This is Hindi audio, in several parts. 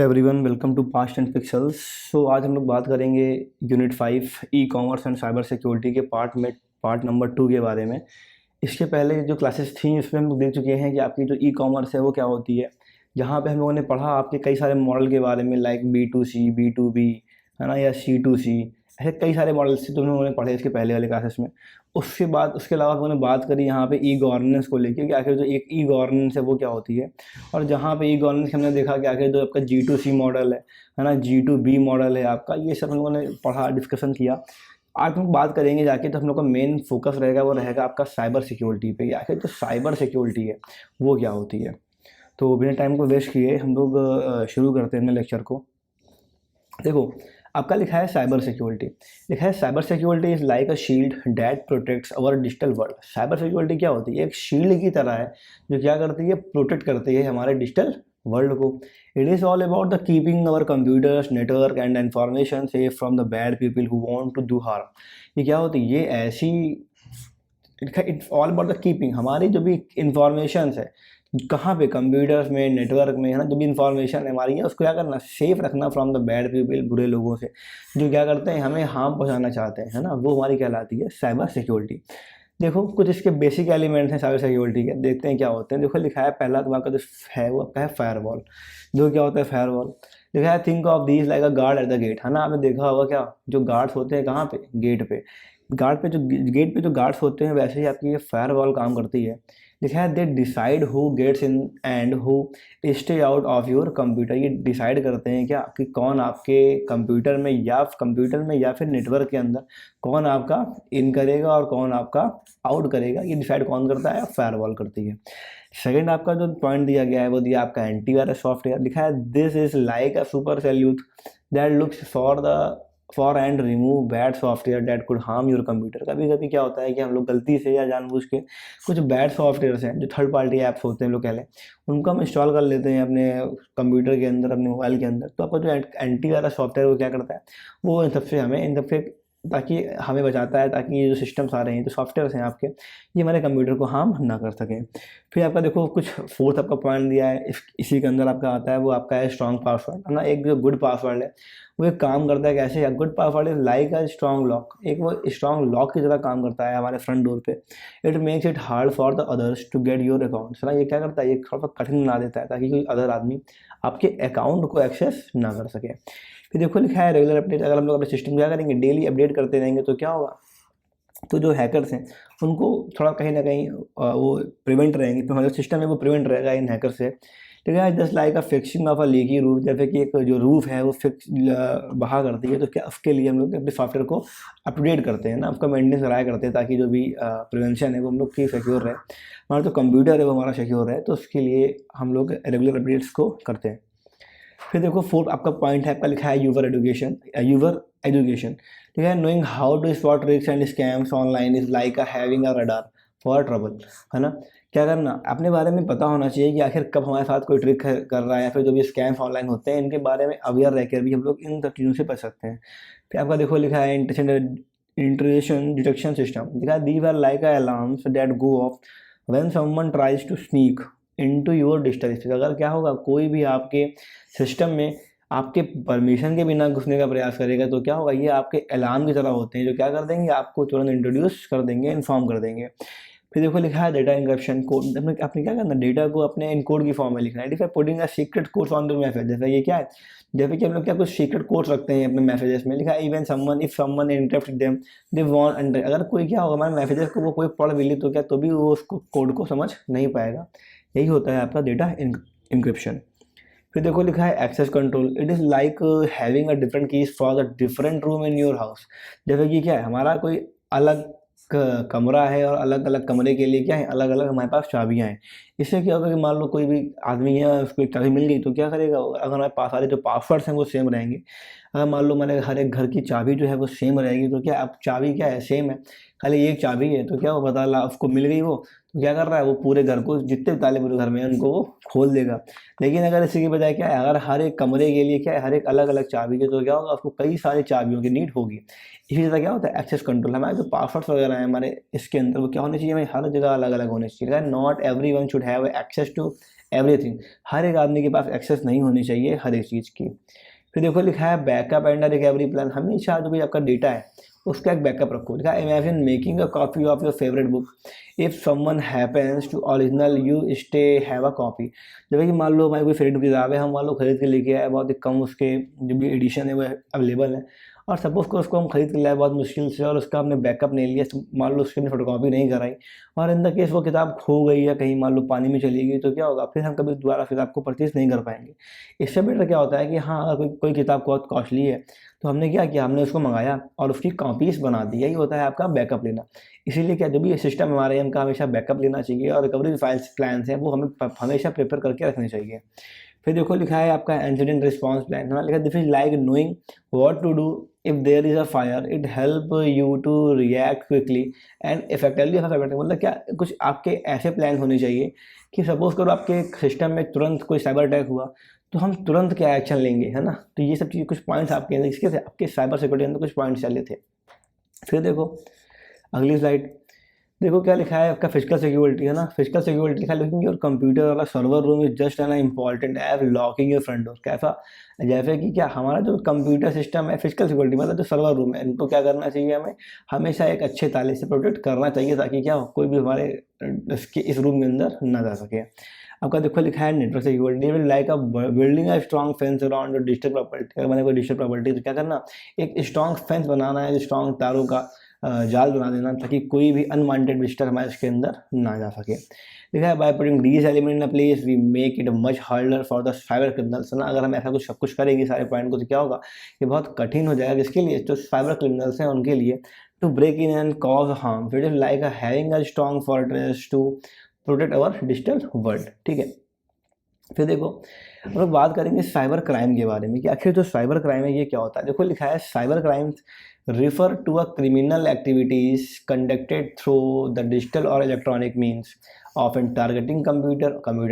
Everyone, welcome to past and pixels. So आज हम लोग बात करेंगे unit 5 e commerce and cyber security के पार्ट नंबर 2 के बारे में। इसके पहले जो क्लासेस थी इसमें हम लोग देख चुके हैं कि आपकी जो ई कॉमर्स है वो क्या होती है, जहाँ पे हम लोगों ने पढ़ा आपके कई सारे मॉडल के बारे में, लाइक B2C, B2B, है ना, या C2C। ऐसे कई सारे मॉडल्स थे जो हम लोगों ने पढ़े इसके पहले वाले क्लासेस में। उसके अलावा हम लोगों ने बात करी यहाँ पे ई गवर्नेंस को लेके कि आखिर जो एक ई गवर्नेंस है वो क्या होती है। और जहाँ पे ई गवर्नेंस हमने देखा कि आखिर जो आपका G2C मॉडल है ना, G2B मॉडल है आपका, ये सब हम लोगों ने पढ़ा, डिस्कशन किया। आज हम बात करेंगे जाके, तो हम लोग का मेन फोकस रहेगा वो रहेगा आपका साइबर सिक्योरिटी पे। आखिर जो साइबर सिक्योरिटी है वो क्या होती है। तो बिना टाइम को वेस्ट किए हम लोग शुरू करते हैं अपने लेक्चर को। देखो, आपका लिखा है साइबर सिक्योरिटी। लिखा है cyber security is like a shield that protects our digital world. Cyber security क्या होती है? एक शील्ड की तरह है जो क्या करती है, प्रोटेक्ट करती है हमारे डिजिटल वर्ल्ड को। It is all about the keeping our computers, network and information safe from the bad people who want to do harm. ये क्या होती है? ये ऐसी, it's all about the keeping, हमारी जो भी इंफॉर्मेशन है कहाँ पे, कंप्यूटर्स में, नेटवर्क में, है ना, जो भी इंफॉर्मेशन है हमारी है उसको क्या करना, सेफ रखना फ्रॉम द बैड पीपल, बुरे लोगों से जो क्या करते हैं हमें हार्म पहुंचाना चाहते हैं, है ना, वो हमारी कहलाती है साइबर सिक्योरिटी। देखो, कुछ इसके बेसिक एलिमेंट्स हैं साइबर सिक्योरिटी के, देखते हैं क्या होते हैं। देखो, लिखा है पहला तुम्हारा जो है वो आपका है फायरवॉल। जो क्या होता है फायरवॉल? लिखा है think of these like a guard at the gate, है ना। आपने देखा होगा क्या, जो गार्ड्स होते हैं कहाँ पे, गेट पे। गेट पे जो गार्ड्स होते हैं, वैसे ही आपकी ये फायरवॉल काम करती है। लिखा है they decide who gets in and who stay out of your computer. ये डिसाइड करते हैं क्या कि कौन आपके कंप्यूटर में या फिर नेटवर्क के अंदर कौन आपका इन करेगा और कौन आपका आउट करेगा। ये डिसाइड कौन करता है? फायरवॉल करती है। सेकंड आपका जो पॉइंट दिया गया है वो दिया आपका एंटीवायरस सॉफ्टवेयर। लिखा है this is like a super sleuth that looks for and remove bad software that could harm your computer. कभी कभी क्या होता है कि हम लोग गलती से या जानबूझ के कुछ बैड सॉफ्टवेयर्स हैं जो थर्ड पार्टी ऐप्स होते हैं लोग कह लें, उनको हम इंस्टॉल कर लेते हैं अपने कंप्यूटर के अंदर, अपने मोबाइल के अंदर। तो आपका जो एंटीवायरस सॉफ्टवेयर वो क्या करता है, वो इन सबसे ताकि हमें बचाता है, ताकि ये जो सिस्टम्स आ रहे हैं, जो सॉफ्टवेयर्स हैं आपके, ये हमारे कंप्यूटर को हार्म ना कर सकें। फिर आपका देखो कुछ फोर्थ आपका पॉइंट दिया है, इसी के अंदर आपका आता है, वो आपका है स्ट्रॉन्ग पासवर्ड, है ना। एक जो गुड पासवर्ड है वो एक काम करता है कैसे, good password is like a strong lock. एक वो स्ट्रॉन्ग लॉक की तरह काम करता है हमारे फ्रंट डोर पे। It makes it hard for the others to get your account, है ना। ये क्या करता है, ये थोड़ा सा कठिन बना देता है ताकि कोई अदर आदमी आपके अकाउंट को एक्सेस ना कर सके। फिर देखो लिखा है रेगुलर अपडेट। अगर हम लोग अपने सिस्टम क्या करेंगे, डेली अपडेट करते रहेंगे तो क्या होगा, तो जो हैकर्स हैं उनको थोड़ा कहीं ना कहीं वो प्रिवेंट रहेंगे, तो हमारा सिस्टम है वो प्रिवेंट रहेगा इन हैकर से। ठीक है, just like a fixing of a leaky roof, जैसे कि एक जो रूफ है वो फिक्स बहा करती है, तो क्या उसके लिए हम लोग अपने सॉफ्टवेयर को अपडेट करते हैं ना, उसका मेंटेनेंस कराया करते हैं, ताकि जो भी प्रिवेंशन है वो हम लोग की सिक्योर रहे, हमारा जो कंप्यूटर है वो हमारा सिक्योर रहे। तो उसके लिए हम लोग रेगुलर अपडेट्स को करते हैं। फिर देखो फोर्थ आपका पॉइंट है, आपका लिखा है यूवर एजुकेशन। ठीक है, knowing how to spot tricks and scams online is like a having a radar for trouble, है ना। क्या करना, अपने बारे में पता होना चाहिए कि आखिर कब हमारे साथ कोई ट्रिक कर रहा है, या फिर जो भी स्कैम्स ऑनलाइन होते हैं इनके बारे में अवेयर रहकर भी हम लोग इन सब चीज़ों से बच सकते हैं। फिर आपका देखो लिखा है इंट्रूशन डिटेक्शन सिस्टम। लिखा है these are like alarms that go off when someone tries to sneak into your digital space. अगर क्या होगा, कोई भी आपके सिस्टम में आपके परमिशन के बिना घुसने का प्रयास करेगा, तो क्या होगा, ये आपके अलार्म की तरह होते हैं जो क्या कर देंगे, आपको तुरंत इंट्रोड्यूस कर देंगे, इन्फॉर्म कर देंगे। फिर देखो लिखा है डेटा इंक्रिप्शन कोड। आपने क्या करना, डेटा को अपने इनकोड की फॉर्म में लिखना है। Defy putting a secret codes on the message. जैसे ये क्या है, जैसे कि हम लोग क्या कुछ सीक्रेट कोड्स रखते हैं अपने मैसेजेस में। लिखा है even someone if someone interrupt them they want, अगर कोई क्या होगा हमारे मैसेजेस को वो कोई पढ़ भी ली तो क्या, तो भी वो उसको कोड को समझ नहीं पाएगा। यही होता है आपका डेटा इंक्रिप्शन। फिर देखो लिखा है access control. It is like having a different keys for the different room in your house. जैसे कि क्या है, हमारा कोई अलग कमरा है और अलग अलग कमरे के लिए क्या है, अलग अलग हमारे पास चाबियां हैं। इससे क्या होगा कि मान लो कोई भी आदमी है उसको एक चाबी मिल गई, तो क्या करेगा, अगर हमारे पास सारे जो पासवर्ड्स हैं वो सेम रहेंगे। अगर मान लो मैंने हर एक घर की चाबी जो है वो सेम रहेगी, तो क्या अब चाबी क्या है, सेम है, खाली एक चाबी है, तो क्या वो पता ला उसको मिल गई वो, तो क्या कर रहा है, वो पूरे घर को, जितने ताले पूरे घर में हैं उनको वो खोल देगा। लेकिन अगर इसी के बजाय क्या है, अगर हर एक कमरे के लिए क्या है, हर एक अलग अलग चाबी है, तो क्या होगा, उसको कई सारी चाबियों की नीड होगी। इसी तरह क्या होता है एक्सेस कंट्रोल। हमारे जो पासवर्ड्स वगैरह हैं हमारे इसके अंदर, वो क्या होने चाहिए, हमें हर जगह अलग अलग होने चाहिए। Not every one should have access to everything, हर एक आदमी के पास एक्सेस नहीं होनी चाहिए हर एक चीज़ की। फिर देखो लिखा है बैकअप एंड रिकवरी प्लान, हमेशा जो भी आपका डेटा है उसका एक बैकअप रखो। लिखा है imagine making a copy of your favourite book, if someone happens to original you stay have a copy. जब कि मान लो हमारी कोई फेवरेट किताब है, हम मान लो खरीद के लेके आए, बहुत ही कम उसके जो भी एडिशन है वो अवेलेबल है, और सपोज को उसको हम खरीद के लाए बहुत मुश्किल से, और उसका हमने बैकअप नहीं लिया, मान लो उसकी हमने फोटोकॉपी नहीं कराई, और इन द केस वो किताब खो गई या कहीं मान लो पानी में चली गई, तो क्या होगा, फिर हम कभी दोबारा किताब को परचेज नहीं कर पाएंगे। इससे बेटर क्या होता है कि हाँ, अगर कोई किताब बहुत कॉस्टली है तो हमने क्या किया, हमने उसको मंगाया और उसकी कॉपीज बना दी। यही होता है आपका बैकअप लेना। इसीलिए क्या, जो भी सिस्टम हमारे हमका हमेशा बैकअप लेना चाहिए, और रिकवरी फाइल्स प्लान्स हैं वो हमें हमेशा प्रिपेयर करके रखने चाहिए। फिर देखो लिखा है आपका इंसिडेंट रिस्पांस प्लान, हमारा लिखा this is like knowing what to do if there is a fire, it help you to react quickly and effectively. मतलब क्या, कुछ आपके ऐसे प्लान होने चाहिए कि सपोज करो आपके सिस्टम में तुरंत कोई साइबर अटैक हुआ, तो हम तुरंत क्या एक्शन लेंगे, है ना। तो ये सब चीज़ कुछ पॉइंट्स आपके अंदर, इसके आपके साइबर सिक्योरिटी के अंदर कुछ पॉइंट्स चले थे। फिर देखो अगली स्लाइड, देखो क्या लिखा है आपका फिजिकल सिक्योरिटी, है ना। फिजिकल सिक्योरिटी लिखा है लुकिंग योर कंप्यूटर और server room is just an important as locking your front door. कैसा, जैसे कि क्या, हमारा जो कंप्यूटर सिस्टम है, फिजिकल सिक्योरिटी मतलब जो सर्वर रूम है, इनको क्या करना चाहिए, हमें हमेशा एक अच्छे ताले से प्रोटेक्ट करना चाहिए, ताकि क्या हो, कोई भी हमारे इसके इस रूम के अंदर ना जा सके। आपका देखो लिखा है network security like a building a strong fence around digital property. अगर मैंने कोई डिजिटल प्रॉपर्टी तो क्या करना, एक स्ट्रॉन्ग फेंस बनाना है, स्ट्रॉन्ग तारों का जाल बना देना, ताकि कोई भी अनवांटेड विजिटर हमारे इसके अंदर ना जा सके। लिखा है by putting these element in a place we make it much harder for the cyber criminals, ना। अगर हम ऐसा कुछ सब कुछ करेंगे सारे पॉइंट को, तो क्या होगा, ये बहुत कठिन हो जाएगा किसके लिए, जो साइबर क्रिमिनल्स हैं उनके लिए, to break in and cause harm. It is like having a strong fortress to protect our digital world. ठीक है। फिर देखो हम लोग बात करेंगे साइबर क्राइम के बारे में कि आखिर जो साइबर क्राइम है ये क्या होता है। देखो लिखा है cyber crimes refer to a criminal activities conducted through the digital or electronic means often targeting computer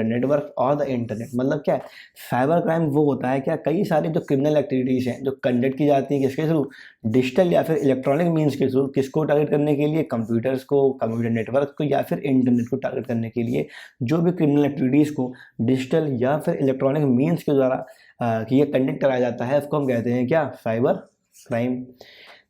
network और द इंटरनेट। मतलब क्या है, साइबर क्राइम वो होता है क्या, कई सारी जो क्रिमिनल एक्टिविटीज़ हैं जो कंडक्ट की जाती हैं किसके थ्रू, डिजिटल या फिर इलेक्ट्रॉनिक मीन्स के थ्रू। किसको टारगेट करने के लिए, कंप्यूटर्स को, कंप्यूटर नेटवर्क को, या फिर इंटरनेट को टारगेट करने के लिए। जो भी क्रिमिनल एक्टिविटीज़ को डिजिटल या फिर इलेक्ट्रॉनिक मीन्स के द्वारा ये कंडक्ट कराया जाता है, उसको हम कहते हैं क्या, साइबर क्राइम।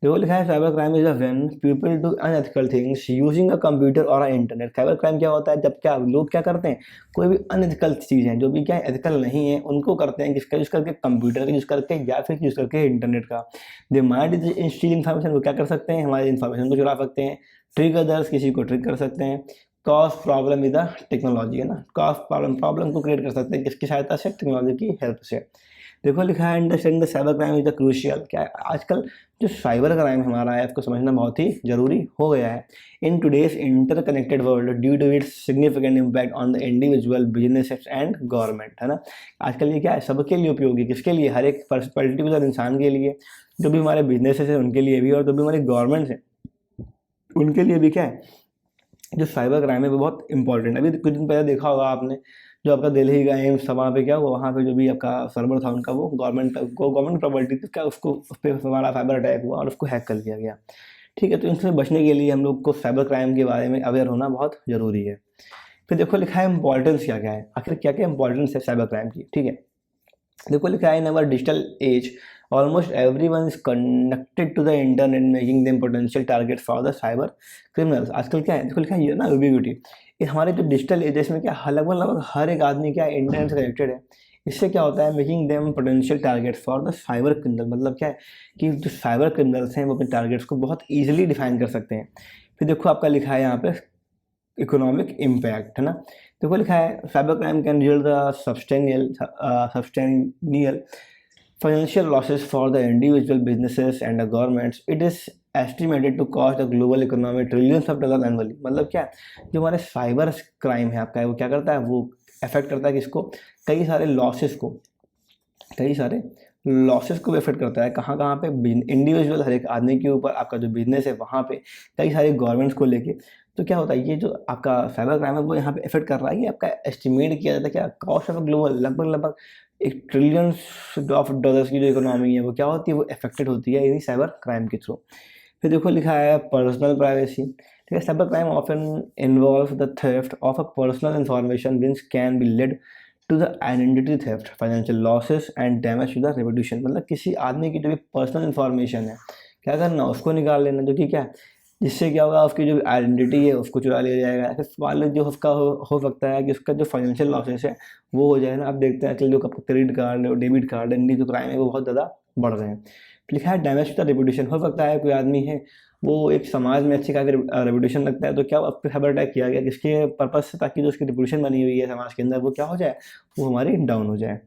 देखो लिखा है cyber crime is a when people do unethical things using a computer और इंटरनेट। साइबर क्राइम क्या होता है, जब क्या लोग क्या करते हैं, कोई भी अनएथिकल चीज़ है जो भी क्या एथिकल नहीं है, उनको करते हैं, किसका यूज़ करके, कंप्यूटर का यूज़ करके या फिर यूज़ करके इंटरनेट का। दे माइंड इज स्टील इन्फॉर्मेशन, वो क्या कर सकते हैं, हमारी इन्फॉर्मेशन को चुरा सकते हैं। ट्रिक अदर्स, किसी को ट्रिक कर सकते हैं। Cause problem with the technology, है ना। कॉज प्रॉब्लम को क्रिएट कर सकते हैं किसकी सहायता से, टेक्नोलॉजी की हेल्प से। देखो लिखा है understanding the cyber crime is the crucial. क्या है, आजकल जो साइबर क्राइम हमारा है उसको समझना बहुत ही जरूरी हो गया है in today's interconnected world due to its significant impact on the individual, businesses and government, है ना। आजकल ये क्या है, सबके लिए उपयोगी, किसके लिए, हर एक पर्टिकुलर इंसान के लिए, जो भी हमारे बिजनेसेस हैं उनके लिए भी, और जो भी हमारी गवर्नमेंट्स हैं उनके लिए भी। क्या है, जो साइबर क्राइम है वो बहुत इंपॉर्टेंट है। अभी कुछ दिन पहले देखा होगा आपने, जो आपका दिल्ली का एम्स था, वहाँ पे क्या हुआ, वहाँ पे जो भी आपका सर्वर था उनका, वो गवर्नमेंट प्रॉपर्टी थी, क्या उसको, उस पर हमारा साइबर अटैक हुआ और उसको हैक कर लिया गया। ठीक है, तो इनसे बचने के लिए हम लोग को साइबर क्राइम के बारे में अवेयर होना बहुत ज़रूरी है। फिर देखो लिखा है इंपॉर्टेंस क्या क्या है, आखिर क्या क्या इंपॉर्टेंस है साइबर क्राइम की। ठीक है, देखो लिखा है in our digital age almost everyone is connected to the internet making them potential target for the cyber criminals. आजकल क्या है, देखो लिखा है ये ना यूबिक्विटी, ये हमारे जो डिजिटल एज में क्या लगभग लगभग हर एक आदमी क्या इंटरनेट से कनेक्टेड है। इससे क्या होता है, making them potential target for the cyber criminal. मतलब क्या है कि जो साइबर क्रिमिनल्स हैं वो अपने टारगेट्स को बहुत ईजिली डिफाइन कर सकते हैं। फिर देखो आपका लिखा है यहाँ पे इकोनॉमिक इम्पैक्ट, है ना। देखो लिखा है cyber crime can result the substantial financial losses for the individual businesses and the governments. It is estimated to cost the global economy trillions of dollars annually। मतलब क्या, जो हमारे साइबर क्राइम है आपका, वो क्या करता है, वो अफेक्ट करता है किसको, कई सारे लॉसेस को, कई सारे लॉसेस को भी अफेक्ट करता है। कहाँ कहाँ पे, इंडिविजुअल हर एक आदमी के ऊपर, आपका जो बिजनेस है वहाँ पे, कई सारे गवर्नमेंट्स को लेके। तो क्या होता है, ये जो आपका साइबर क्राइम है वो यहाँ पे इफेक्ट कर रहा है। ये आपका एस्टिमेट किया जाता है क्या, कॉस्ट ऑफ ग्लोबल लगभग लगभग एक ट्रिलियंस ऑफ डॉलर्स की जो इकोनॉमी है वो क्या होती है, वो अफेक्टेड होती है इन्हीं साइबर क्राइम के थ्रू। फिर देखो लिखा है पर्सनल प्राइवेसी। ठीक है, cyber crime often involve the theft of a personal information which can be led to the identity theft, financial losses and damage to the reputation. मतलब किसी आदमी की जो भी पर्सनल इन्फॉर्मेशन है, क्या करना, उसको निकाल लेना, जो कि क्या है, जिससे क्या होगा, उसकी जो आइडेंटिटी है उसको चुरा लिया जाएगा। फिर मान लो जो उसका हो सकता है कि उसका जो फाइनेंशियल लॉसेस है वो हो जाए ना। आप देखते हैं आजकल जो क्रेडिट कार्ड और डेबिट कार्ड, इनकी जो क्राइम है वो बहुत ज़्यादा बढ़ रहे हैं। लिखा है डैमेज टू द रेपुटेशन। हो सकता है कोई आदमी है वो एक समाज में अच्छी खासी रेपुटेशन लगता है, तो क्या उस पर साइबर अटैक किया गया किसके पर्पज से, ताकि जो उसकी रेपुटेशन बनी हुई है समाज के अंदर वो क्या हो जाए, वो हमारी डाउन हो जाए।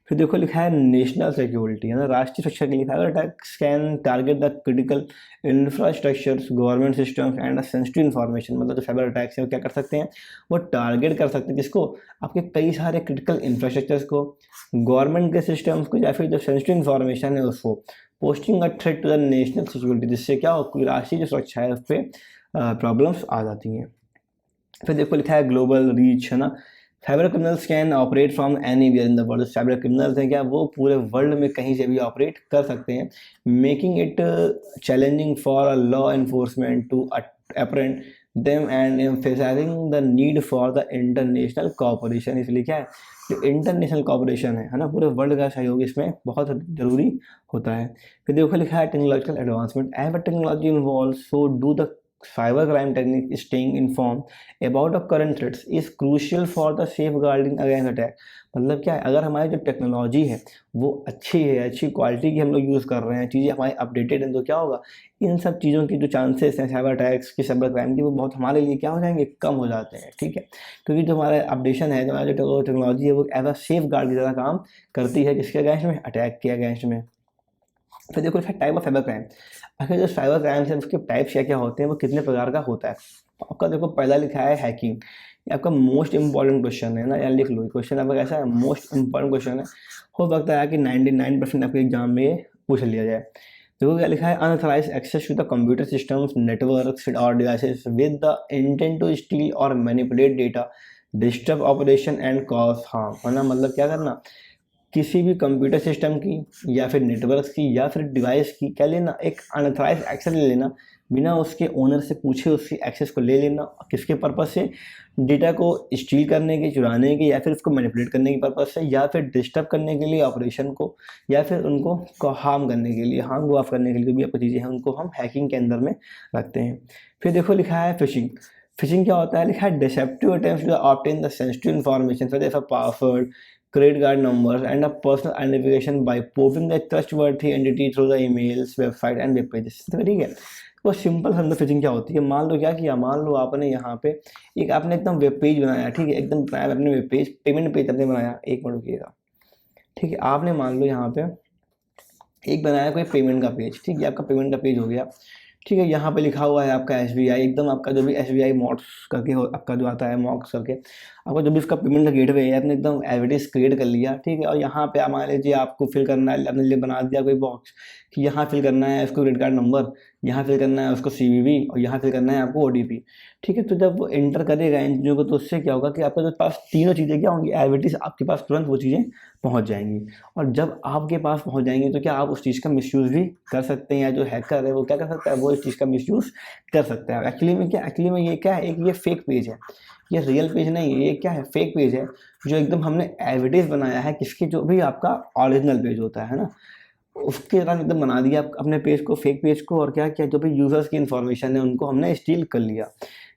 फिर देखो लिखा है नेशनल सिक्योरिटी, है ना, राष्ट्रीय सुरक्षा के लिए cyber attacks can target the critical infrastructures, government systems and sensitive information. मतलब जो साइबर अटैक्स है वो क्या कर सकते हैं, वो टारगेट कर सकते हैं किसको, आपके कई सारे क्रिटिकल इंफ्रास्ट्रक्चर्स को, गवर्नमेंट के सिस्टम्स को, या फिर जो सेंसिटिव इन्फॉर्मेशन है उसको, posting a threat to the national security, जिससे क्या हो, कोई राष्ट्रीय जो सुरक्षा है उस पर प्रॉब्लम्स आ जाती हैं। फिर देखो लिखा है ग्लोबल रीच, है ना, cyber criminals can operate from anywhere in the world. Cyber criminals हैं क्या, वो पूरे वर्ल्ड में कहीं से भी ऑपरेट कर सकते हैं, making it challenging for a law enforcement to apprehend them and emphasising the need for the international cooperation. इसलिए क्या है, जो इंटरनेशनल कोऑपरेशन है ना, पूरे वर्ल्ड का सहयोग इसमें बहुत ज़रूरी होता है। फिर देखो लिखा है technological advancement, as technology involve so do the cybercrime technique. Staying informed about the current threats is crucial for the safeguarding against attack. मतलब क्या है, अगर हमारी जो टेक्नोलॉजी है वो अच्छी है, अच्छी क्वालिटी की हम लोग यूज़ कर रहे हैं, चीज़ें हमारी अपडेटेड हैं, तो क्या होगा, इन सब चीज़ों की जो चांसेस हैं साइबर अटैक्स की, साइबर क्राइम की, वो बहुत हमारे लिए क्या हो जाएंगे, कम हो जाते हैं। ठीक है, क्योंकि जो हमारा अपडेशन है, जो हमारी जो टेक्नोलॉजी है वो एज अ सेफ गार्ड की तरह काम करती है, किसके अगेंस्ट में, अटैक के अगेंस्ट में। फिर देखो टाइप ऑफ साइबर क्राइम, आखिर जो साइबर क्राइम है उसके टाइप्स क्या क्या होते हैं, वो कितने प्रकार का होता है। आपका देखो पहला लिखा है हैकिंग, ये आपका मोस्ट इंपॉर्टेंट क्वेश्चन है ना, यार लिख लो, क्वेश्चन आपका कैसा है, मोस्ट इंपॉर्टेंट क्वेश्चन है, हो सकता है कि 99% आपके एग्जाम में पूछ लिया जाए। देखो क्या लिखा है, unauthorised access to the computer systems, networks और devices with the intent to steal और manipulate data, disturb operation and cause harm. है ना, मतलब क्या करना, किसी भी कंप्यूटर सिस्टम की या फिर नेटवर्क्स की या फिर डिवाइस की क्या लेना, एक अनऑथराइज एक्सेस ले लेना, बिना उसके ओनर से पूछे उसकी एक्सेस को ले लेना, किसके पर्पज़ से, डेटा को स्टील करने के, चुराने के, या फिर उसको मैनिपुलेट करने के पर्पज़ से, या फिर डिस्टर्ब करने के लिए ऑपरेशन को, या फिर उनको हार्म करने के लिए, हार्म को ऑफ करने के लिए, जो भी आपको चीज़ें हैं उनको हम हैकिंग के अंदर में रखते हैं। फिर देखो लिखा है फिशिंग। फिशिंग क्या होता है, लिखा है deceptive attempts to obtain the sensitive information such as a password, credit card numbers and a personal identification by probing the trustworthy entity through the emails, website and web pages। तो ठीक है, वो सिंपल समझो फिशिंग क्या होती है। मान लो क्या किया, मान लो आपने यहाँ पे आपने एकदम वेब पेज बनाया, ठीक है, एकदम बनाया अपने वेब पेज, पेमेंट पेज आपने बनाया, एक मिनट रुकिएगा, ठीक है, आपने मान लो यहाँ पे एक बनाया कोई पेमेंट का पेज, ठीक है, आपका पेमेंट का पेज हो गया, ठीक है, यहाँ पे लिखा हुआ है आपका SBI, एकदम आपका जो भी SBI मॉड्स करके आपका जो आता है मॉक्स करके, आपका जो भी उसका पेमेंट का गेटवे है, आपने एकदम एविडेंस क्रिएट कर लिया, ठीक है, और यहाँ पे मान लीजिए आपको फिल करना है, आपने लिए बना दिया कोई बॉक्स कि यहाँ फिल करना है उसको क्रेडिट कार्ड नंबर, यहाँ फिल करना है उसको CVV, और यहाँ फिल करना है आपको OTP। ठीक है, तो जब वो एंटर करेगा इन चीज़ों को, तो उससे क्या होगा कि आपके जो पास तीनों चीज़ें क्या होंगी, एविडेंस आपके पास तुरंत वो चीज़ें पहुँच जाएंगी, और जब आपके पास पहुँच जाएंगी तो क्या आप उस चीज़ का मिसयूज़ भी कर सकते हैं, या जो हैकर है वो क्या कर सकता है, वो इस चीज़ का मिसयूज़ कर सकता है। एक्चुअली में ये क्या है, एक ये फेक पेज है, ये रियल पेज नहीं है, ये क्या है, फेक पेज है, जो एकदम हमने एविडेंस बनाया है किसके, जो भी आपका ओरिजिनल पेज होता है ना, उसके तरह एकदम बना दिया अपने पेज को, फेक पेज को, और क्या किया, जो भी यूज़र्स की इन्फॉर्मेशन है उनको हमने स्टील कर लिया।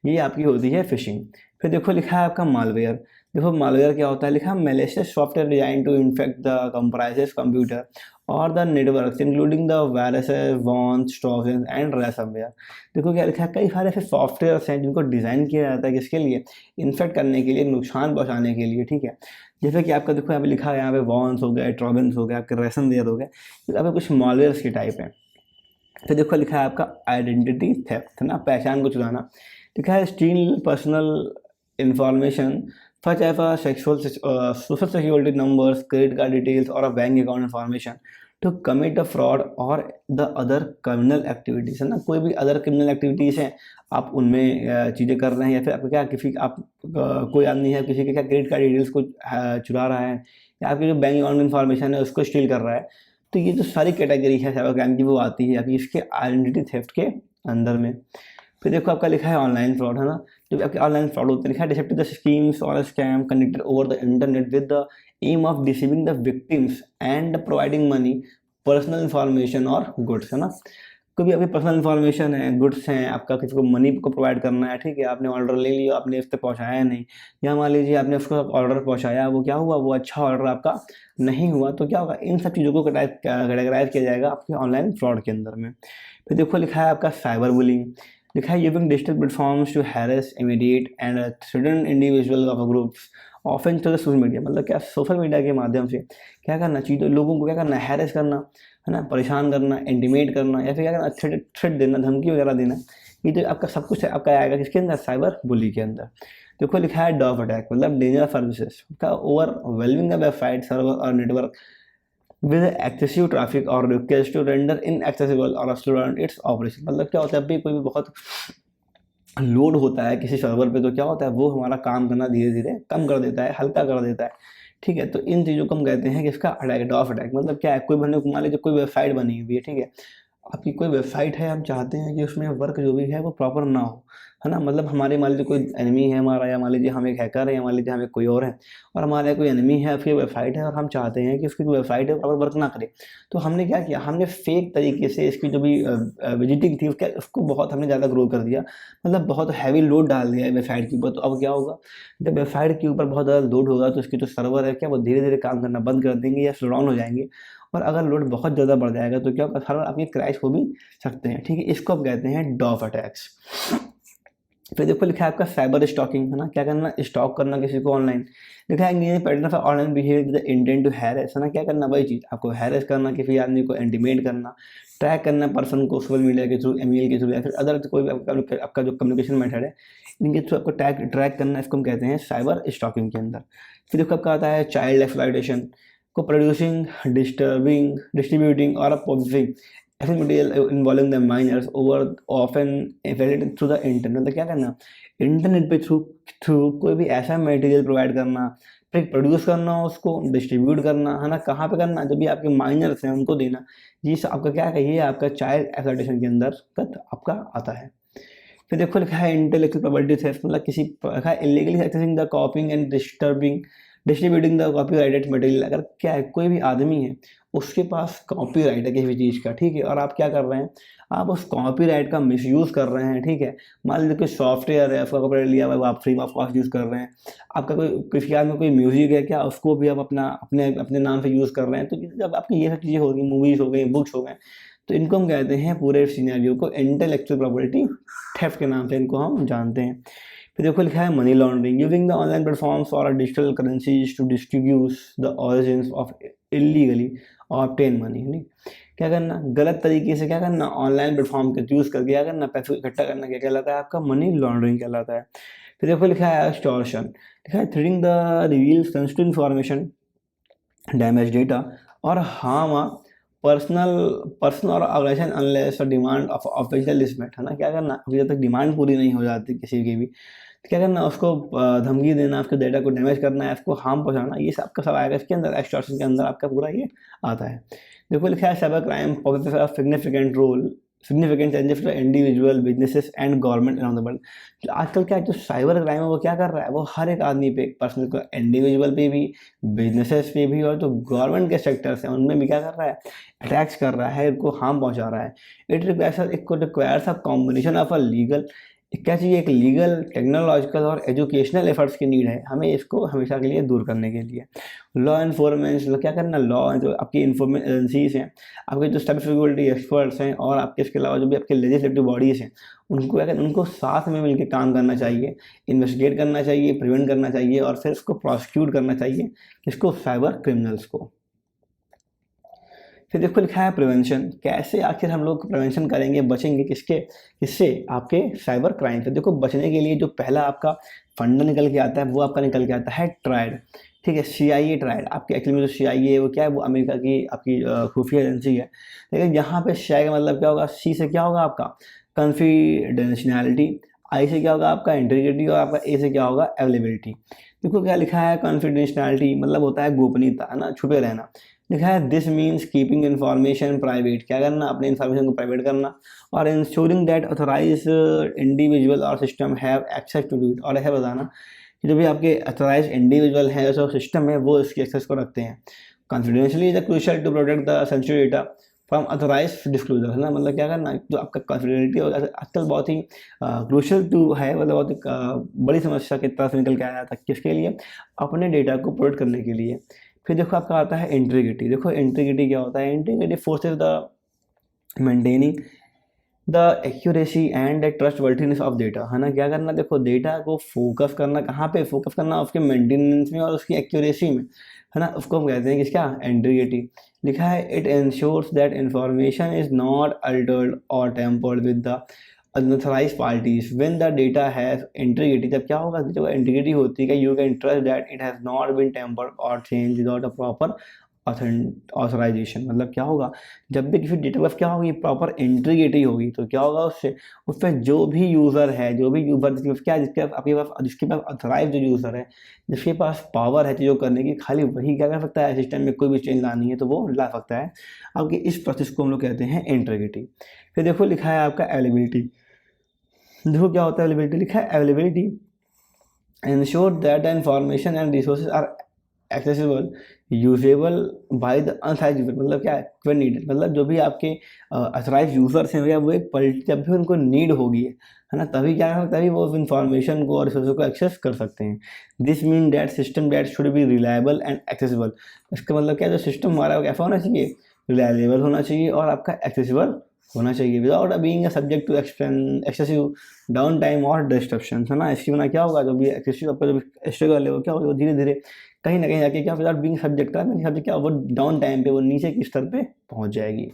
ये आपकी होती है फिशिंग। फिर देखो लिखा है आपका मालवेयर। देखो मालवेयर क्या होता है, लिखा है malicious software design to infect the compromises computer और the networks including the viruses, worms, trojan and ransomware. देखो क्या लिखा है, कई सारे ऐसे सॉफ्टवेयर्स हैं जिनको डिज़ाइन किया जाता है किसके लिए, इन्फेक्ट करने के लिए, नुकसान पहुँचाने के लिए। ठीक है, जैसे कि आपका देखो यहाँ पे लिखा है, यहाँ पे वॉन्स हो गया, ट्रोजन्स हो गया, आपके रैनसमवेयर हो गया, तो यहाँ पे कुछ मालवेयर्स के टाइप हैं। फिर देखो लिखा है आपका आइडेंटिटी थेफ्ट, है ना, पहचान को चुराना। लिखा है steel personal information such as social security numbers, credit card details or a bank account information to commit a fraud or the other criminal activities। है ना, कोई भी अदर क्रिमिनल एक्टिविटीज़ हैं, आप उनमें चीज़ें कर रहे हैं, या फिर आपका क्या किसी आप कोई आदमी है किसी के क्या क्रेडिट कार्ड डिटेल्स को चुरा रहा है, या आपकी जो बैंक अकाउंट इन्फॉर्मेशन है उसको स्टील कर रहा है, तो ये जो सारी कैटेगरी है साइबर क्राइम की वो आती है अभी इसके आइडेंटिटी थेफ्ट के अंदर में। फिर देखो आपका लिखा है ऑनलाइन फ्रॉड, है ना। जो आपके ऑनलाइन फ्रॉड होते हैं, लिखा है डिसेप्टिव द स्कीम्स और scam conducted over the internet with the aim of deceiving the victims and providing money, personal information और गुड्स, है ना। कोई भी आपकी पर्सनल इन्फॉर्मेशन है, गुड्स हैं, आपका किसी को मनी को प्रोवाइड करना है, ठीक है, आपने ऑर्डर ले लिया, आपने उस तक पहुँचाया नहीं, या मान लीजिए आपने उसको ऑर्डर पहुँचाया, वो क्या हुआ, वो अच्छा ऑर्डर आपका नहीं हुआ, तो क्या होगा, इन सब चीज़ों को कैटेगराइज किया जाएगा आपके ऑनलाइन फ्रॉड के अंदर में। फिर देखो लिखा है आपका साइबर बुलिंग, लिखा है using digital platforms to harass, immediate and threaten individual of groups often through the social media, मतलब क्या सोशल मीडिया के माध्यम से क्या करना, चीज़ों लोगों को क्या करना, हैरेस करना, है ना, परेशान करना, इंटीमेट करना, या फिर क्या करना, थ्रेट देना, धमकी वगैरह देना। ये तो आपका सब कुछ आपका आएगा किसके अंदर, साइबर बुली के अंदर। देखो लिखा है डॉफ अटैक, मतलब डेंजर सर्विसेज का ओवरवेलमिंग द वेबसाइट सर्वर और नेटवर्क विद एक्सेसिव ट्रैफिक और रिक्वेस्ट टू रेंडर इनएक्सेसिबल और स्लो डाउन इट्स ऑपरेशन, मतलब क्या होता है, अभी कोई भी बहुत लोड होता है किसी सर्वर पे, तो क्या होता है, वो हमारा काम करना धीरे धीरे कम कर देता है, हल्का कर देता है, ठीक है। तो इन चीज़ों को हम कहते हैं कि इसका अटैक, डॉफ अटैक, मतलब क्या है, कोई बंदे को मान लीजिए कोई वेबसाइट बनी हुई है, ठीक है, आपकी कोई वेबसाइट है, हम चाहते हैं कि उसमें वर्क जो भी है वो प्रॉपर ना हो, है ना, मतलब हमारे मान लीजिए कोई एनिमी है हमारा, या मान लीजिए हम एक हैकर है, या मान लीजिए हमें कोई और है, और हमारे कोई एनिमी है, उसकी वेबसाइट है, और हम चाहते हैं कि उसकी जो वेबसाइट है प्रॉपर वर्क ना करे, तो हमने क्या किया, हमने फेक तरीके से इसकी जो भी विजिटिंग थी उसको बहुत हमने ज़्यादा ग्रो कर दिया, मतलब बहुत हैवी लोड डाल दिया है वेबसाइट के ऊपर। तो अब क्या होगा, जब वेबसाइट के ऊपर बहुत ज़्यादा लोड होगा तो उसके जो सर्वर है क्या, वो धीरे धीरे काम करना बंद कर देंगे या स्लो डाउन हो जाएंगे, और अगर लोड बहुत ज़्यादा बढ़ जाएगा तो क्या होगा, सर्वर आपके क्रैश हो भी सकते हैं, ठीक है। इसको आप कहते हैं डॉफ अटैक्स। फिर देखो लिखा है आपका साइबर स्टॉकिंग, है ना, क्या करना, स्टॉक करना किसी को ऑनलाइन, लिखा है pattern of online behaviour with the intent to harass, है ना, क्या करना, वही चीज़ आपको हैरेस करना, किसी आदमी को इंटीमेट करना, ट्रैक करना पर्सन को सोशल मीडिया के थ्रू, ईमेल के थ्रू, या फिर अदर कोई भी आपका जो कम्युनिकेशन मेथड है इनके थ्रू आपको ट्रैक करना, इसको हम कहते हैं साइबर स्टॉकिंग के अंदर। फिर देखो आपका आता है चाइल्ड एक्सप्लॉयटेशन, को प्रोड्यूसिंग, डिस्ट्रीब्यूटिंग और पोजेसिंग ऐसे material involving the minors over often available through the internet, मतलब क्या करना, इंटरनेट पे थ्रू थ्रू कोई भी ऐसा मटेरियल प्रोवाइड करना, फिर प्रोड्यूस करना, उसको डिस्ट्रीब्यूट करना, है ना, कहाँ पे करना, जब भी आपके माइनर्स हैं उनको देना, ये आपका क्या है, ये आपका चाइल्ड एक्सप्लॉयटेशन के अंदर आपका आता है। फिर देखो लिखा है इंटेलेक्चुअल प्रॉपर्टी थेफ्ट, मतलब किसी लिखा है illegally accessing the कॉपिंग and distributing the copyrighted material, अगर क्या है, कोई भी आदमी है उसके पास कॉपीराइट है किसी भी चीज़ का, ठीक है, और आप क्या कर रहे हैं, आप उस कॉपीराइट का मिसयूज़ कर रहे हैं, ठीक है। मान लीजिए कोई सॉफ्टवेयर है, उसका कॉपीराइट लिया हुआ है, वो आप फ्री ऑफ कॉस्ट यूज़ कर रहे हैं, आपका कोई किसी हाथ में कोई म्यूजिक है क्या, उसको भी आप अपने अपने नाम से यूज़ कर रहे हैं, तो जब आपकी ये सब चीज़ें होगी, मूवीज़ हो गई, बुक्स हो गए, तो इनको हम कहते हैं, पूरे सिनेरियो को इंटेलेक्चुअल प्रॉपर्टी थेफ्ट के नाम से इनको हम जानते हैं। फिर देखो लिखा है money laundering, using the online platforms और digital currencies to distribute the origins of illegally obtain money, नहीं, क्या करना, गलत तरीके से क्या करना, ऑनलाइन प्लेटफॉर्म का यूज़ करके क्या करना, पैसे इकट्ठा करना, क्या कहलाता है, आपका मनी लॉन्ड्रिंग कहलाता है। फिर देखो लिखा है एक्सटॉर्शन, लिखा है threatening the reveal sensitive information, damage data और हार्म पर्सनल पर्सन और organisation unless demand of official लिस्टमेट, है ना, क्या करना, अभी जब तक डिमांड पूरी नहीं हो जाती किसी की भी, तो क्या करना, उसको धमकी देना, उसके डेटा को डैमेज करना है, उसको हार्म पहुंचाना, ये सब आपका सब आएगा इसके अंदर, एक्सटॉर्शन के अंदर आपका पूरा ये आता है। देखो लिखा है cyber crime significant role, significant changes to individual businesses and government around the world. आजकल क्या है, जो साइबर क्राइम है वो क्या कर रहा है, वो हर एक आदमी पे, पर्सनल को, इंडिविजुअल पे भी, बिजनेसेस पे भी, और जो गवर्नमेंट के सेक्टर्स हैं उनमें भी क्या कर रहा है, अटैक्स कर रहा है, इनको हार्म पहुंचा रहा है। It requires a combination of a legal, क्या चाहिए, एक लीगल, टेक्नोलॉजिकल और एजुकेशनल एफर्ट्स की नीड है हमें इसको हमेशा के लिए दूर करने के लिए। लॉ इन्फोर्समेंट, क्या करना, लॉ जो आपकी इन्फॉर्मेशन एजेंसीज हैं, आपके जो साइबर सिक्योरिटी एक्सपर्ट्स हैं, और आपके इसके अलावा जो भी आपके लेजिस्लेटिव बॉडीज़ हैं, उनको क्या करना, उनको साथ में मिलकर काम करना चाहिए, इन्वेस्टिगेट करना चाहिए, प्रिवेंट करना चाहिए, और फिर उसको प्रोसिक्यूट करना चाहिए, किसको, साइबर क्रिमिनल्स को। फिर देखो लिखा है प्रिवेंशन, कैसे आखिर हम लोग प्रिवेंशन करेंगे, बचेंगे किससे, आपके साइबर क्राइम से। देखो बचने के लिए जो पहला आपका फंडा निकल के आता है वो आपका निकल के आता है ट्राइड, ठीक है, CIA ट्राइड, आपके एक्चुअली में जो CIA है वो क्या है, वो अमेरिका की आपकी खुफिया एजेंसी है, लेकिन यहाँ पे CIA का मतलब क्या होगा, C से क्या होगा आपका कॉन्फिडेंशियलिटी, I से क्या होगा आपका इंटीग्रिटी, और आपका A से क्या होगा अवेलेबिलिटी। देखो क्या लिखा है, कॉन्फिडेंशियलिटी मतलब होता है गोपनीयता, है ना, छुपे रहना, लिखा है this means keeping information private, क्या करना, अपने इन्फॉर्मेशन को प्राइवेट करना, और इंश्योरिंग दैट ऑथोराइज इंडिविजुअल और system have access to do it, और ऐसा बताना कि जो भी आपके ऑथोराइज इंडिविजुअल है जो सिस्टम है वो इसकी एक्सेस को रखते हैं। Confidentially is crucial to protect the sensitive data from authorise disclosure, है ना, मतलब क्या करना, जो आपका कॉन्फिडेंशियलिटी आजकल बहुत ही क्रूशियल टू है, मतलब बहुत ही बड़ी समस्या की तरफ निकल के आया जाता है, किसके लिए, अपने डेटा को प्रोटेक्ट करने के लिए। फिर देखो आपका आता है इंटीग्रिटी। देखो इंटीग्रिटी क्या होता है, integrity forces the maintaining the accuracy and the trustworthiness of data, है ना, क्या करना, देखो डेटा को फोकस करना, कहाँ पे फोकस करना, उसके मेंटेनेंस में और उसकी एक्यूरेसी में, है ना, उसको हम कहते हैं कि क्या, इंटीग्रिटी। लिखा है it ensures that information is not altered और tampered with the unauthorised parties when the data has integrity. जब क्या होगा, जब इंटीग्रिटी होती है कि you can trust that it has not been tampered और change without a proper authorisation. मतलब क्या होगा, जब भी किसी डेटा क्या होगी, प्रॉपर इंटीग्रिटी होगी, तो क्या होगा, उससे उस पर जो भी यूज़र है, जो भी यूज़र जिसके पास ऑथराइज जो यूज़र है, जिसके पास पावर है चीज़ों करने की, खाली वही क्या कर सकता है, सिस्टम में कोई भी चेंज लानी है तो वो ला सकता है। आपकी इस प्रोसेस को हम लोग कहते हैं इंटीग्रिटी। फिर देखो लिखा है आपका अवेलेबिलिटी। देखो क्या होता है अवेलेबिलिटी, लिखा है availability ensure that the information and resources are accessible usable by the unauthorised user. मतलब क्या है, when needed, मतलब जो भी आपके अथराइज यूजर्स हैं भैया, वो एक पलट जब भी उनको नीड होगी, है ना, तभी क्या है, तभी वो इन्फॉर्मेशन को और रिसोर्स को एक्सेस कर सकते हैं। This mean that system that should be reliable and accessible. इसका मतलब क्या है, जो सिस्टम हमारा कैसा होना चाहिए, रिलायबल होना चाहिए और आपका एक्सेसिबल होना चाहिए, without being subject to excessive down time और डिस्ट्रप्शन, है ना। इसकी वजह क्या होगा, जो भी एक्सेसिव आपका जो एक्स्ट्रा लेवल क्या होगा, धीरे धीरे कहीं ना कहीं जाके क्या, विदाउट बीइंग सब्जेक्ट का सब्जेक्ट क्या, वो डाउन टाइम पे वो नीचे की स्तर पे पहुंच जाएगी।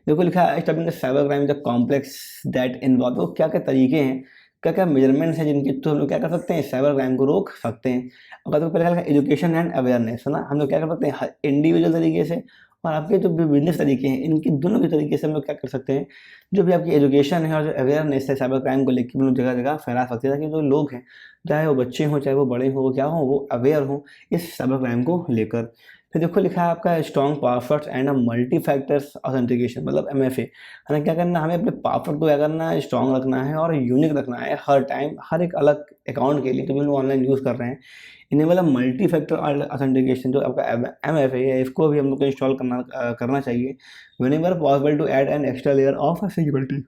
देखो लिखा है stopping the cyber crime the complex that involve. तो क्या क्या तरीके हैं, क्या क्या मेजरमेंट्स हैं जिनके तो हम लोग क्या कर सकते हैं, साइबर क्राइम को रोक सकते हैं। अगर तो पहले एजुकेशन एंड अवेयरनेस, है ना, हम लोग क्या कर सकते हैं, इंडिविजुअल तरीके से और आपके जो भी बिजनेस तरीके हैं, इनकी दोनों के तरीके से हम लोग क्या कर सकते हैं, जो भी आपकी एजुकेशन है और जो अवेयरनेस है साइबर क्राइम को लेकर, हम लोग जगह जगह फैला सकते हैं, ताकि जो लोग हैं, चाहे वो बच्चे हों चाहे वो बड़े हों, वो क्या हों, वो अवेयर हों इस साइबर क्राइम को लेकर। फिर देखो लिखा है आपका strong passwords and multi factors authentication, मतलब MFA, है ना, क्या करना, हमें अपने पासवर्ड को क्या करना है, स्ट्रॉन्ग रखना है और यूनिक रखना है हर टाइम, हर एक अलग अकाउंट के लिए जो भी लोग ऑनलाइन यूज़ कर रहे हैं। इन्हें मतलब मल्टी फैक्टर ऑथेंटिकेशन जो आपका MFA है, इसको भी हम लोग को इंस्टॉल करना चाहिए। Whenever possible to add an extra layer of security,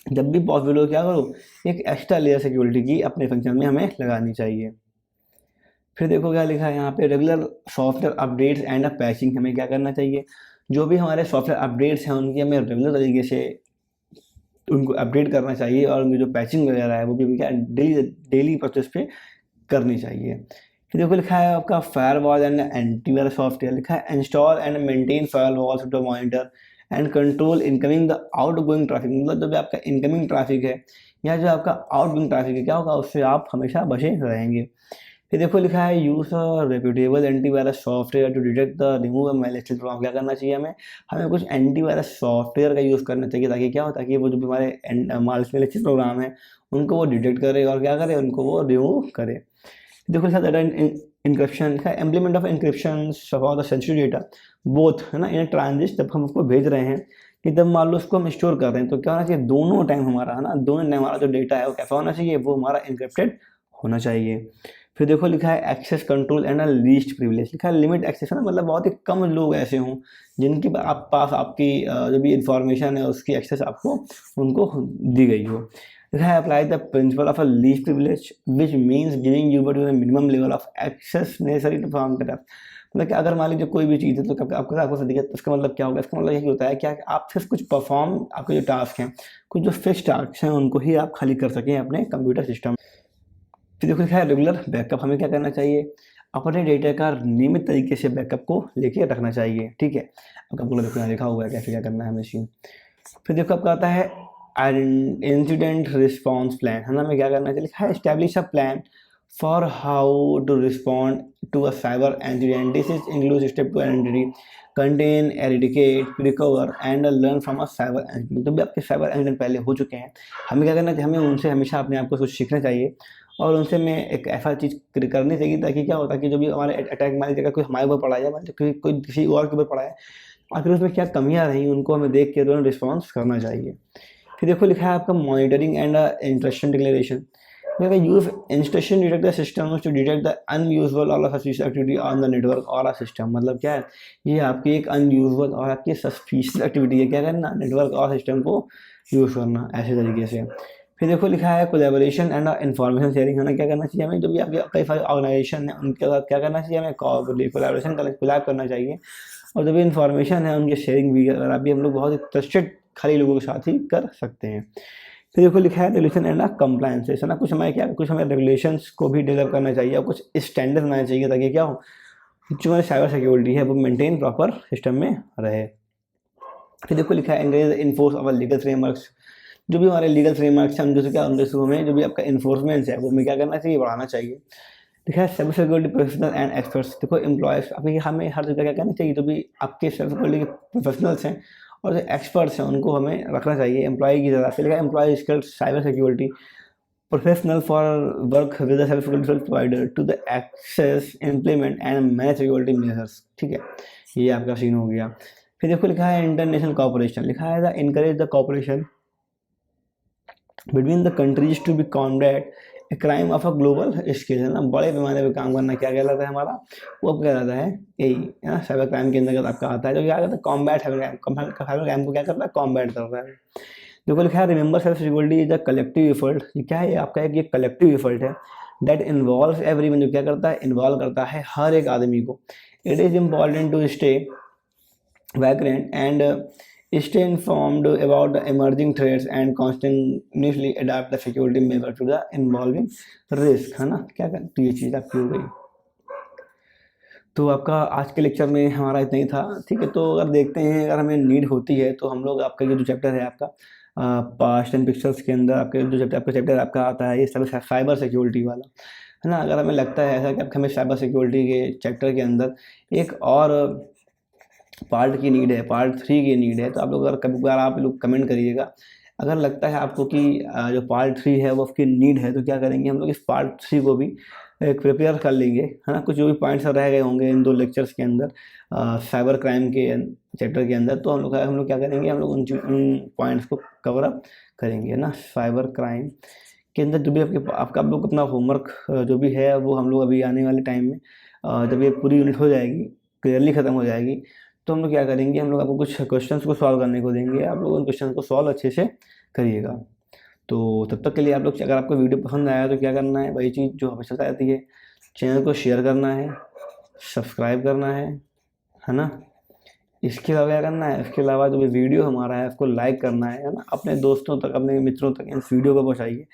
जब भी पॉसिबल हो क्या करो, एक एक्स्ट्रा लेयर सिक्योरिटी की अपने फंक्शन में हमें लगानी चाहिए। फिर देखो क्या लिखा है यहाँ पे, regular software updates and patching, हमें क्या करना चाहिए, जो भी हमारे सॉफ्टवेयर अपडेट्स हैं उनकी हमें रेगुलर तरीके से उनको अपडेट करना चाहिए, और उनकी जो पैचिंग वगैरह है वो भी क्या डेली प्रोसेस पे करनी चाहिए। फिर देखो लिखा है आपका फायरवॉल एंड एंटीवायरस सॉफ्टवेयर, लिखा है install and maintain firewalls to monitor and control incoming the outgoing traffic, मतलब जो भी आपका इनकमिंग ट्रैफिक है या जो आपका आउटगोइंग ट्रैफिक है, क्या होगा, उससे आप हमेशा बचे रहेंगे। फिर देखो लिखा है use reputable antivirus software to detect the remove malicious program, क्या करना चाहिए हमें, हमें कुछ एंटीवायरस सॉफ्टवेयर का यूज़ करना चाहिए, ताकि क्या हो, ताकि वो जो भी हमारे मैलिशियस प्रोग्राम है उनको वो डिटेक्ट करे और क्या करे, उनको वो रिमूव करे। देखो लिखा डाटा इंक्रिप्शन का implement of encryption for the sensitive data both, है ना, इन ट्रांजिट, जब हम उसको भेज रहे हैं कि जब मान लो उसको हम स्टोर कर रहे हैं, तो क्या होना चाहिए, दोनों टाइम हमारा, है ना, दोनों टाइम हमारा जो डेटा है वो कैसा होना चाहिए, वो हमारा इंक्रिप्टेड होना चाहिए। फिर देखो लिखा है access control and least privilege, लिखा है लिमिट एक्सेस, है ना, मतलब बहुत ही कम लोग ऐसे हों जिनके पास आपकी जो भी इंफॉर्मेशन है उसकी एक्सेस आपको उनको दी गई हो। लिखा है apply the principle of a least privilege which means giving user to the minimum level of access necessary to perform the task. मतलब कि अगर मान लीजिए कोई भी चीज़ है तो आपको दिक्कत, तो इसका मतलब क्या होगा, इसका मतलब यही होता है क्या, आप सिर्फ कुछ परफॉर्म, आपके जो टास्क हैं, कुछ जो फिक्स टास्क हैं उनको ही आप खाली कर सकें अपने कंप्यूटर सिस्टम। फिर देखो लिखा है रेगुलर बैकअप, हमें क्या करना चाहिए, अपने डेटा का नियमित तरीके से बैकअप को लेके रखना चाहिए, ठीक है। अब आपको देखो यहाँ लिखा हुआ है कैसे क्या करना है हमें। फिर देखो आपका आता है इंसिडेंट रिस्पॉन्स प्लान, है ना, हमें क्या करना चाहिए, लिखा है establish a plan for how to respond to a cyber incident, this is include step to identity contain eradicate recover and learn from a cyber incident. तो भी आपके साइबर इंसिडेंट पहले हो चुके हैं, हमें क्या करना चाहिए, हमें उनसे हमेशा अपने आप को कुछ सीखना चाहिए और उनसे मैं एक ऐसा चीज़ करनी चाहिए ताकि क्या होता है कि जो भी हमारे अटैक मान लीजिए कोई हमारे ऊपर पड़ा है, मान लीजिए कोई किसी और के ऊपर पड़ा है, आखिर उसमें क्या कमियाँ रहीं उनको हमें देख के तुरंत रिस्पॉन्स करना चाहिए। फिर देखो लिखा है आपका monitoring and instruction declaration. Use instruction detect the system to detect the unusual और suspicious activity on the network और अ सिस्टम। मतलब क्या है, ये आपकी एक अनयूजुअल और आपकी सस्पिशियस एक्टिविटी है, क्या करना, नेटवर्क और सिस्टम को यूज़ करना ऐसे तरीके से। फिर देखो लिखा है कोलैबोरेशन एंड इन्फॉर्मेशन शेयरिंग होना। क्या करना चाहिए हमें, जो भी आपके कई सारे ऑर्गेनाइजेशन है उनके साथ क्या करना चाहिए, हमें कोलैबोरेशन कोलैब करना चाहिए। और जो भी इन्फॉर्मेशन है उनके शेयरिंग भी अगर अभी हम लोग बहुत ही ट्रस्टेड खाली लोगों के साथ ही कर सकते हैं। फिर देखो लिखा है रेगुलेशन एंड कंप्लायंसेस है ना, कुछ हमें क्या, कुछ हमें रेगुलेशंस को भी डेवलप करना चाहिए और कुछ स्टैंडर्ड बनाने चाहिए ताकि क्या हो, जो हमारी साइबर सिक्योरिटी है वो मेंटेन प्रॉपर सिस्टम में रहे। फिर देखो लिखा है एंगेज इन्फोर्स अवर लीगल फ्रेमवर्क्स। जो भी हमारे लीगल फ्रेमवर्क्स हैं उनके से क्या, उनके थ्रू हमें जो भी आपका इन्फोर्समेंट है वो हमें क्या करना चाहिए, बढ़ाना चाहिए। लिखा है cyber security professional and experts. देखो एम्प्लॉयज़ अभी हमें हर जगह क्या करना चाहिए, जो भी आपके साइबर सिक्योरिटी के प्रोफेशनल्स हैं और जो एक्सपर्ट्स हैं उनको हमें रखना चाहिए एम्प्लॉय की तरह से। लिखा है employ skilled cyber security professional for work with the cyber security service provider to the access implement and manage security measures. ठीक है, ये आपका सीन हो गया। फिर देखो लिखा है इंटरनेशनल कॉपरेशन। लिखा है the encourage the cooperation between the countries to be combat a crime of a global scale है ना, बड़े पैमाने पे काम करना क्या कहलाता है हमारा, वो अब कहलाता है यही है ना, साइबर क्राइम के अंदर आपका आता है, जो क्या कहता है कॉम्बैट साइबर क्राइम को क्या करता है, कॉम्बैट कर रहा है। देखो लिखा है remember cyber security is a collective effort. ये क्या है, आपका एक ये कलेक्टिव एफर्ट है दैट इन्वॉल्व्स एवरीवन, जो क्या करता है, इन्वॉल्व करता है हर एक आदमी को। It is important to stay vagrant and stay informed about the emerging threats and continuously adapt the security measure to the involving risk, है ना, क्या कर, तो ये चीज़ आपकी हो गई। तो आपका आज के लेक्चर में हमारा इतना ही था। ठीक है, तो अगर देखते हैं, अगर हमें नीड होती है तो हम लोग आपका ये जो चैप्टर है आपका पास्ट एंड पिक्चर्स के अंदर आपके जो चैप्टर आपका आता है ये साइबर सिक्योरिटी वाला, है ना। अगर हमें लगता है ऐसा कि हमें साइबर सिक्योरिटी के चैप्टर के अंदर एक और पार्ट की नीड है, पार्ट 3 की नीड है, तो आप लोग अगर कभी बार आप लोग कमेंट करिएगा। अगर लगता है आपको कि जो पार्ट 3 है वो उसकी नीड है, तो क्या करेंगे हम लोग इस पार्ट 3 को भी प्रिपेयर कर लेंगे, है ना। कुछ जो भी पॉइंट्स रह गए होंगे इन 2 लेक्चर्स के अंदर साइबर क्राइम के चैप्टर के अंदर, तो हम लोग क्या करेंगे, हम लोग उन पॉइंट्स को कवर अप करेंगे, है ना। साइबर क्राइम के अंदर जो भी आपका आप लोग अपना होमवर्क जो भी है वो हम लोग अभी आने वाले टाइम में जब ये पूरी यूनिट हो जाएगी, क्लियरली ख़त्म हो जाएगी, तो हम लोग क्या करेंगे, हम लोग आपको कुछ क्वेश्चंस को सॉल्व करने को देंगे, आप लोग उन क्वेश्चन को सॉल्व अच्छे से करिएगा। तो तब तक के लिए आप लोग, अगर आपको वीडियो पसंद आया तो क्या करना है, वही चीज़ जो हमेशा आती है, चैनल को शेयर करना है, सब्सक्राइब करना है ना। इसके अलावा क्या करना है, इसके अलावा जो भी वीडियो हमारा है उसको लाइक करना है ना, अपने दोस्तों तक, अपने मित्रों तक इस वीडियो को पहुँचाइए,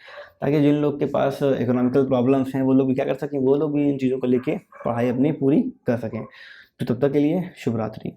ताकि जिन लोग के पास इकोनॉमिकल प्रॉब्लम्स हैं वो लोग भी क्या कर सकें, वो लोग भी इन चीज़ों को लेके पढ़ाई अपनी पूरी कर सकें। तो तब तक के लिए शुभ रात्रि।